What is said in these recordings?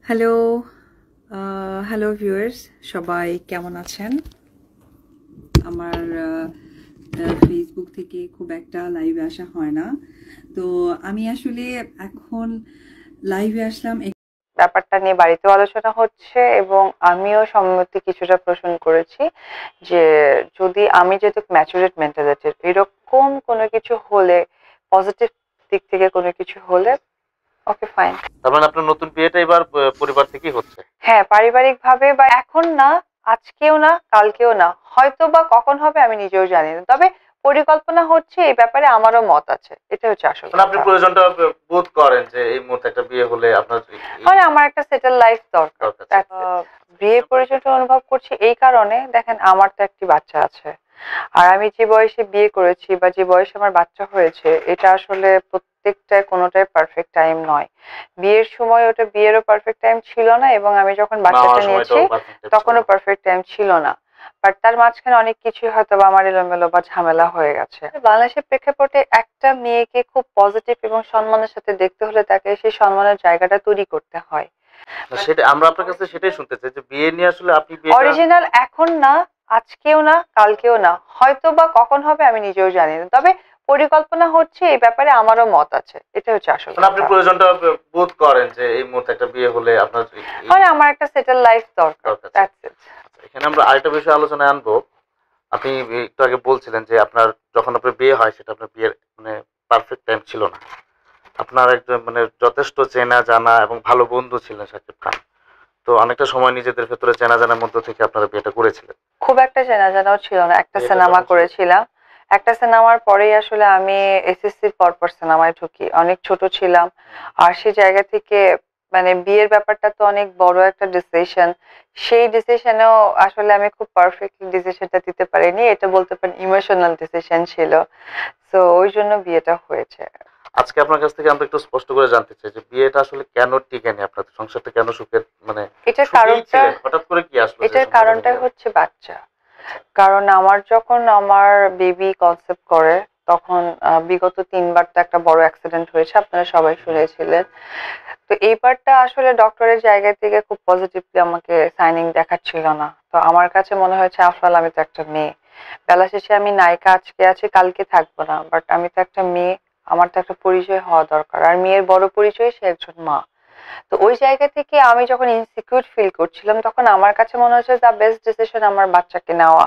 Hello, hello viewers, সবাই কেমন আছেন? আমার ফেসবুক থেকে খুব একটা লাইভে আসা হয় না। তো আমি আসলে এখন লাইভে আসলাম ব্যাপারটা নিয়ে বাড়িতেও আলোচনা হচ্ছে এবং আমিও সম্মতি কিছুটা পোষণ করেছি যে যদি আমি যেহেতু ম্যাচুরেট মেন্টালিটির এরকম কোনো কিছু হলে পজিটিভ দিক থেকে কোনো কিছু হলে ওকে ফাইন। তার মানে আপনার নতুন বিয়েটা এবার পরিবার থেকেই হচ্ছে? হ্যাঁ, পারিবারিকভাবে বা এখন না, আজকেও না, কালকেও না, হয়তো বা কখন হবে আমি নিজেও জানি না, তবে পরিকল্পনা হচ্ছে, এই ব্যাপারে আমারও মত আছে, এটা হচ্ছে আসল মানে আপনি কথা। প্রয়োজনটা বোধ করেন যে এই মুহূর্তে একটা বিয়ে হলে আপনার মানে আমার একটা সেটেল লাইফ দরকার। দরকার ছিল। বিয়ের প্রয়োজনটা অনুভব করছি এই কারণে, দেখেন আমার তো একটি বাচ্চা আছে, আর আমি যে বয়সে বিয়ে করেছি বা যে বয়সে আমার বাচ্চা হয়েছে, এটা আসলে প্রত্যেকটা কোনোটাই পারফেক্ট টাইম নয়। বিয়ের সময় ওটা বিয়েরও পারফেক্ট টাইম ছিল না, এবং আমি যখন বাচ্চাটা নিয়েছি তখনও পারফেক্ট টাইম ছিল না। বাট তার মাঝখানে অনেক কিছুই হয়তো বা আমার এলোমেলো বা ঝামেলা হয়ে গেছে। বাংলাদেশের প্রেক্ষাপটে একটা মেয়েকে খুব পজিটিভ এবং সম্মানের সাথে দেখতে হলে তাকে সেই সম্মানের জায়গাটা তৈরি করতে হয়। সেটা আমরা আপনার কাছে সেটাই শুনতে চাই যে বিয়ে নিয়ে আসলে আপনি বিয়েটা অরিজিনাল এখন না, আজকেও না, কালকেও না, হয়তো বা কখন হবে আমি নিজেও জানি না, তবে পরিকল্পনা হচ্ছে, এই ব্যাপারে আমারও মত আছে, এটা হচ্ছে আসল মানে আপনি কথা। প্রয়োজনটা বোধ করেন যে এই মুহূর্তে একটা বিয়ে হলে আপনার মানে আমার একটা সেটেল লাইফ দরকার, দরকার ছিল। That's it. এখানে আমরা আরেকটা বিষয় আলোচনায় আনবো। আপনি একটু আগে বলছিলেন যে আপনার যখন আপনার বিয়ে হয় সেটা আপনার বিয়ের মানে পারফেক্ট টাইম ছিল না। আপনার একজন মানে যথেষ্ট চেনা জানা এবং ভালো বন্ধু ছিলেন শাকিব খান। তো অনেকটা সময় নিজেদের ভেতরে চেনা জানার মধ্য থেকে আপনারা বিয়েটা করেছিলেন। খুব একটা চেনা জানাও ছিল না, একটা বিয়েটা সিনেমা যখন ছিল করেছিলাম। একটা সিনেমার পরেই আসলে আমি এসএসসির পরপর সিনেমায় ঢুকি, অনেক ছোট ছিলাম। আর সেই জায়গা থেকে মানে বিয়ের ব্যাপারটা তো অনেক বড় একটা ডিসিশন, সেই ডিসিশনেও আসলে আমি খুব পারফেক্টলি ডিসিশনটা দিতে পারিনি, এটা বলতে পারেন ইমোশনাল ডিসিশন ছিল। তো ওই জন্য বিয়েটা হয়েছে। আজকে আপনার কাছ থেকে আমরা একটু স্পষ্ট করে জানতে চাই যে বিয়েটা আসলে কেন টিকেনি, আপনাদের সংসারটা কেন সুখের মানে এটার সুখেই কারণটা, ছিলেন, হঠাৎ করে কি আসলো যে এটার সংসারটা কারণটাই ভেঙে গেল? হচ্ছে বাচ্চা। কারণ আমার যখন আমার বেবি কনসেপ্ট করে, তখন বিগত 3বার তো একটা বড় অ্যাক্সিডেন্ট হয়েছে, আপনারা সবাই শুনেছিলেন। তো এইবারটা আসলে ডক্টরের জায়গা থেকে খুব পজিটিভলি আমাকে সাইনিং দেখাচ্ছিল না। তো আমার কাছে মনে হয়েছে আফরাল, আমি তো একটা মেয়ে, বেলা শেষে আমি নায়িকা আজকে আছি কালকে থাকবো না, বাট আমি তো একটা মেয়ে, আমার তো একটা পরিচয় হওয়া দরকার, আর মেয়ের বড় পরিচয় সে একজন মা। তো ওই জায়গা থেকে আমি যখন ইনসিকিউর ফিল করছিলাম, তখন আমার কাছে মনে হচ্ছে দ্য বেস্ট ডিসিশন আমার বাচ্চাকে নেওয়া।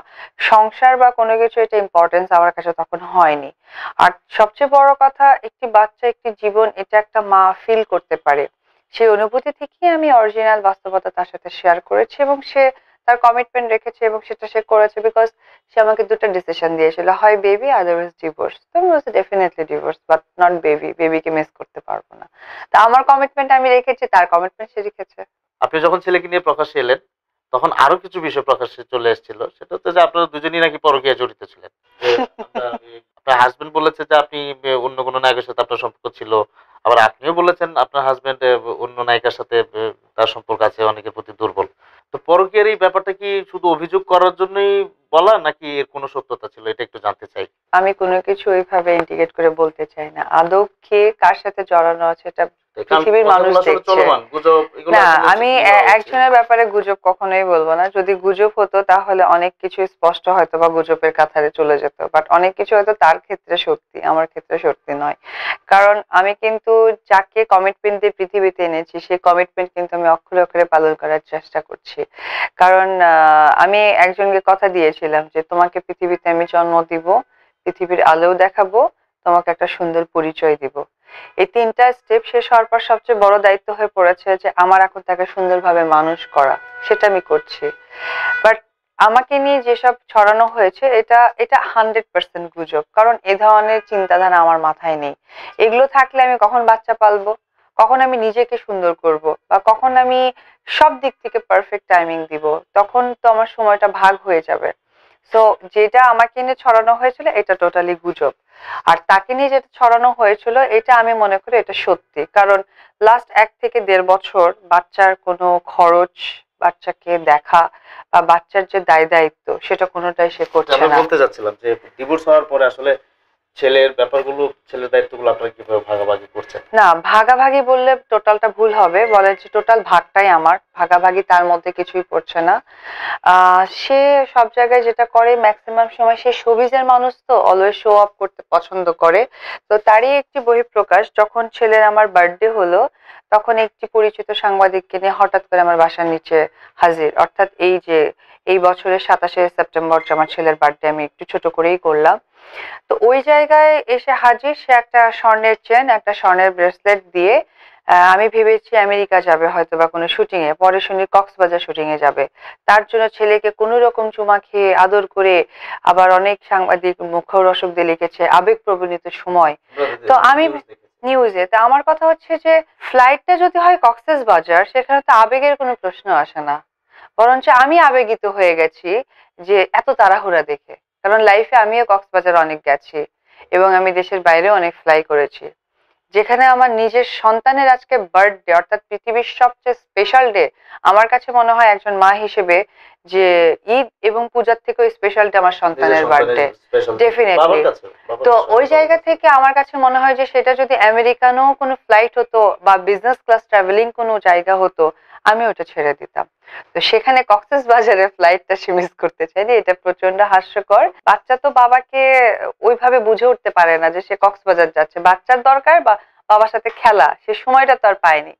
সংসার বা কোনো কিছু এটা ইম্পর্টেন্স আমার কাছে তখন হয়নি। আর সবচেয়ে বড় কথা, একটি বাচ্চা, একটি জীবন, এটা একটা মা ফিল করতে পারে। সেই অনুভূতি থেকেই আমি অরিজিনাল বাস্তবতা তার সাথে শেয়ার করেছি, এবং সে তার কমিটমেন্ট রেখেছে এবং সেটা সে করেছে, বিকজ সে আমাকে দুটো ডিসিশন দিয়েছিল, হয় বেবি আদারওয়াইজ ডিভোর্স। তো আমি বলছি definitely divorce, but not baby, বেবিকে মিস করতে পারবো না। তা আমার কমিটমেন্ট আমি রেখেছি, তার কমিটমেন্ট সে রেখেছে। আপনি যখন ছেলেকে নিয়ে প্রকাশ্যে এলেন তখন আরো কিছু বিষয় প্রকাশ্যে চলে এসেছিল, সেটা হচ্ছে যে আপনারা দুজনেই নাকি পরকীয়ায় জড়িত ছিলেন। যে আপনার হাজবেন্ড বলেছে যে আপনি অন্য কোনো নায়কের সাথে আপনার সম্পর্ক ছিল, আবার আপনিও বলেছেন আপনার হাজবেন্ড অন্য নায়িকার সাথে তার সম্পর্ক আছে, অনেকের প্রতি দুর্বল। তো পরকীয়ার এই ব্যাপারটা কি শুধু অভিযোগ করার জন্যই বলা, নাকি এর কোনো সত্যতা ছিল, এটা একটু জানতে চাই। আমি কোনো কিছু ওইভাবে ইন্ডিকেট করে বলতে চাই না, আদৌ কে কার সাথে জড়ানো আছে এটা কারণ পৃথিবীর মানুষ কথাগুলো আসলে দেখছে। চলমান গুজব, এগুলো না, আসলে হচ্ছে আমি কি হওয়া উচিত? একজনের ব্যাপারে গুজব কখনোই বলবো না। যদি গুজব হতো তাহলে অনেক কিছু স্পষ্ট হয়তো বা গুজবের কাতারে চলে যেত, বাট অনেক কিছু হয়তো তার ক্ষেত্রে সত্যি, আমার ক্ষেত্রে সত্যি নয়। কারণ আমি কিন্তু যাকে কমিটমেন্ট দিয়ে পৃথিবীতে এনেছি, সেই কমিটমেন্ট কিন্তু আমি অক্ষরে অক্ষরে পালন করার চেষ্টা করছি। কারণ আমি একজনকে কথা দিয়েছিলাম যে তোমাকে পৃথিবীতে আমি জন্ম দিব, পৃথিবীর আলোও দেখাবো, তোমাকে একটা সুন্দর পরিচয় দিব। এই 3টা স্টেপ শেষ হওয়ার পর সবচেয়ে বড় দায়িত্ব হয়ে পড়েছে যে আমার এখন তাকে সুন্দরভাবে মানুষ করা, সেটা আমি করছি। বাট আমাকে নিয়ে যেসব ছড়ানো হয়েছে, এটা এটা 100% গুজব, কারণ এ ধরনের চিন্তাধারা আমার মাথায় নেই। এগুলো থাকলে আমি কখন বাচ্চা পালবো, কখন আমি নিজেকে সুন্দর করব, বা কখন আমি সব দিক থেকে পারফেক্ট টাইমিং দিব, তখন তো আমার সময়টা ভাগ হয়ে যাবে। সো যেটা আমাকে নিয়ে ছড়ানো হয়েছিল এটা টোটালি গুজব। আর তাকে নিয়ে যেটা ছড়ানো হয়েছিল এটা আমি মনে করি এটা সত্যি, কারণ লাস্ট 1 থেকে 1.5 বছর বাচ্চার কোনো খরচ, বাচ্চাকে দেখা বা বাচ্চার যে দায় দায়িত্ব, সেটা কোনোটাই সে করছে আমি না। বলতে যাচ্ছিলাম যে ডিভোর্স হওয়ার পরে আসলে ছেলের ব্যাপারগুলো, ছেলের দায়িত্বগুলো আপনারা কিভাবে ভাগাভাগি করছেন? না, ভাগাভাগি বললে টোটালটা ভুল হবে, বলে যে টোটাল ভাগটাই আমার, ভাগাভাগি তার মধ্যে কিছুই পড়ছে না। সে সব জায়গায় যেটা করে ম্যাক্সিমাম সময়, সে শোবিজের মানুষ তো অলওয়েজ শো অফ করতে পছন্দ করে। তো তারই একটি বহিঃপ্রকাশ, যখন ছেলের আমার বার্থডে হলো তখন একটি পরিচিত সাংবাদিককে নিয়ে হঠাৎ করে আমার বাসার নিচে হাজির, অর্থাৎ এই বছরের 27শে সেপ্টেম্বর যে আমার ছেলের বার্থডে, আমি একটু ছোট করেই করলাম। তো ওই জায়গায় এসে হাজির, সে একটা স্বর্ণের চেন, একটা স্বর্ণের ব্রেসলেট দিয়ে। আমি ভেবেছি আমেরিকা যাবে হয়তো বা কোনো শুটিং এ, পরে শুনি কক্সবাজার শুটিং এ যাবে। তার জন্য ছেলেকে কোনো রকম চুমা খেয়ে আদর করে, আবার অনেক সাংবাদিক মুখরোচক দিয়ে লিখেছে আবেগপ্রবণিত সময়। তো আমি নিউজে, তা আমার কথা হচ্ছে যে ফ্লাইটটা যদি হয় কক্সবাজার, সেখানে তো আবেগের কোনো প্রশ্ন আসে না, বরঞ্চ আমি আবেগিত হয়ে গেছি যে এত তাড়াহুড়া দেখে। কারণ লাইফে আমিও কক্সবাজার অনেক গেছি এবং আমি দেশের বাইরেও অনেক ফ্লাই করেছি। যেখানে আমার নিজের সন্তানের আজকে বার্থডে, অর্থাৎ পৃথিবীর সবচেয়ে স্পেশাল ডে, আমার কাছে মনে হয় একজন মা হিসেবে যে ঈদ এবং পূজার থেকেও স্পেশাল ডে আমার সন্তানের বার্থডে, ডেফিনেটলি। তো ওই জায়গা থেকে আমার কাছে মনে হয় যে সেটা যদি আমেরিকানও কোনো ফ্লাইট হতো বা বিজনেস ক্লাস ট্রাভেলিং কোনো জায়গা হতো, আমি ওটা ছেড়ে দিতাম। তো সেখানে কক্সবাজারের ফ্লাইটটা সে মিস করতে চাইনি, এটা প্রচন্ড হাস্যকর। বাচ্চা তো বাবাকে ওইভাবে বুঝে উঠতে পারে না যে সে কক্সবাজার যাচ্ছে, বাচ্চার দরকার বা বাবার সাথে খেলা, সে সময়টা তো আর পায়নি।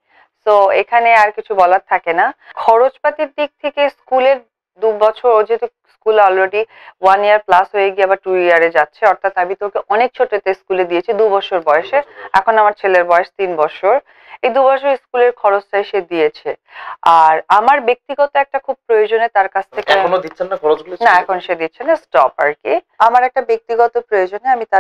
তো এখানে আর কিছু বলার থাকে না। খরচপাতির দিক থেকে স্কুলের 2 বছর, ও যেহেতু স্কুল অলরেডি 1 ইয়ার প্লাস হয়ে গিয়ে আবার 2 ইয়ারে যাচ্ছে, অর্থাৎ আমি তোকে অনেক ছোটতে স্কুলে দিয়েছি 2 বছর বয়সে। এখন আমার ছেলের বয়স 3 বছর। এই 2 বছর স্কুলের খরচটাই সে দিয়েছে। আর আমার ব্যক্তিগত একটা খুব প্রয়োজনে তার কাছ থেকে, এখনো দিচ্ছেন না খরচগুলো? না এখন সে দিচ্ছে না, স্টপ আর কি। আমার একটা ব্যক্তিগত প্রয়োজনে আমি তার